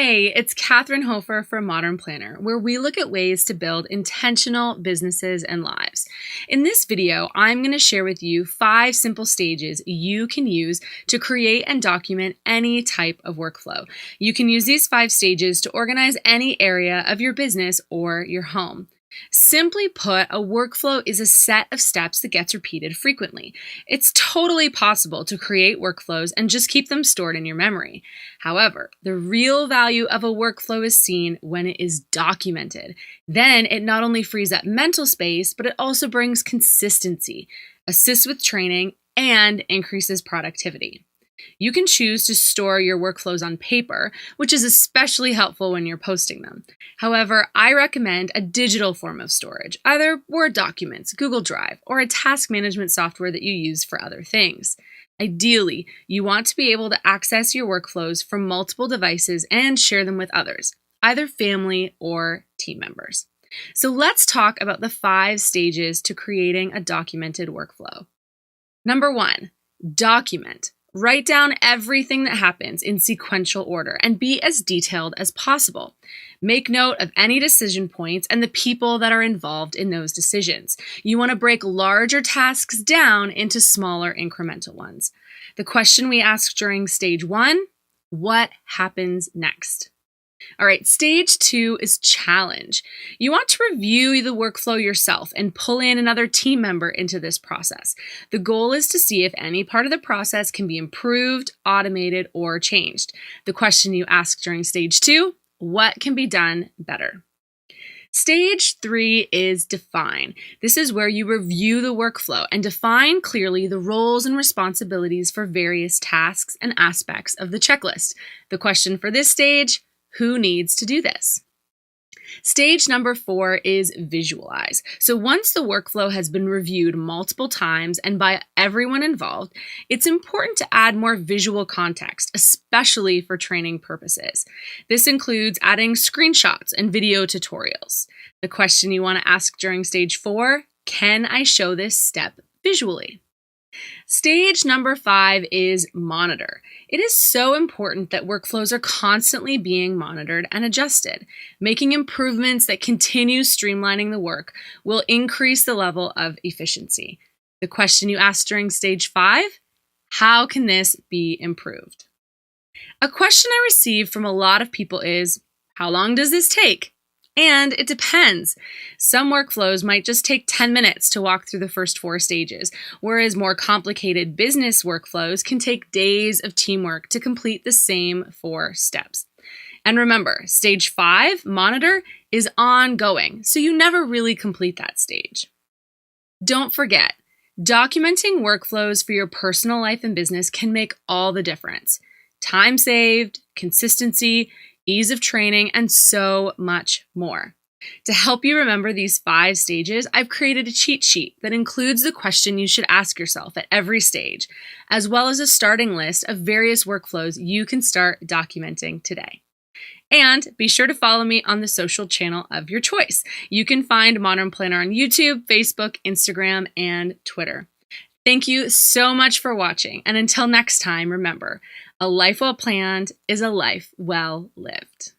Hey, it's Katherine Hofer from Modern Planner, where we look at ways to build intentional businesses and lives. In this video, I'm going to share with you 5 simple stages you can use to create and document any type of workflow. You can use these 5 stages to organize any area of your business or your home. Simply put, a workflow is a set of steps that gets repeated frequently. It's totally possible to create workflows and just keep them stored in your memory. However, the real value of a workflow is seen when it is documented. Then it not only frees up mental space, but it also brings consistency, assists with training, and increases productivity. You can choose to store your workflows on paper, which is especially helpful when you're posting them. However, I recommend a digital form of storage, either Word documents, Google Drive, or a task management software that you use for other things. Ideally, you want to be able to access your workflows from multiple devices and share them with others, either family or team members. So let's talk about the 5 stages to creating a documented workflow. Number 1, document. Write down everything that happens in sequential order and be as detailed as possible. Make note of any decision points and the people that are involved in those decisions. You want to break larger tasks down into smaller incremental ones. The question we ask during stage 1, what happens next? All right, stage 2 is challenge. You want to review the workflow yourself and pull in another team member into this process. The goal is to see if any part of the process can be improved, automated, or changed. The question you ask during stage 2, what can be done better? Stage 3 is define. This is where you review the workflow and define clearly the roles and responsibilities for various tasks and aspects of the checklist. The question for this stage, who needs to do this? Stage number 4 is visualize. So once the workflow has been reviewed multiple times and by everyone involved, it's important to add more visual context, especially for training purposes. This includes adding screenshots and video tutorials. The question you want to ask during stage 4, can I show this step visually? Stage number 5 is monitor. It is so important that workflows are constantly being monitored and adjusted. Making improvements that continue streamlining the work will increase the level of efficiency. The question you ask during stage 5, how can this be improved? A question I receive from a lot of people is, how long does this take? And it depends. Some workflows might just take 10 minutes to walk through the first 4 stages, whereas more complicated business workflows can take days of teamwork to complete the same 4 steps. And remember, stage 5, monitor, is ongoing, so you never really complete that stage. Don't forget, documenting workflows for your personal life and business can make all the difference. Time saved, consistency, ease of training, and so much more. To help you remember these 5 stages, I've created a cheat sheet that includes the question you should ask yourself at every stage, as well as a starting list of various workflows you can start documenting today. And be sure to follow me on the social channel of your choice. You can find Modern Planner on YouTube, Facebook, Instagram, and Twitter. Thank you so much for watching, and until next time, remember, a life well planned is a life well lived.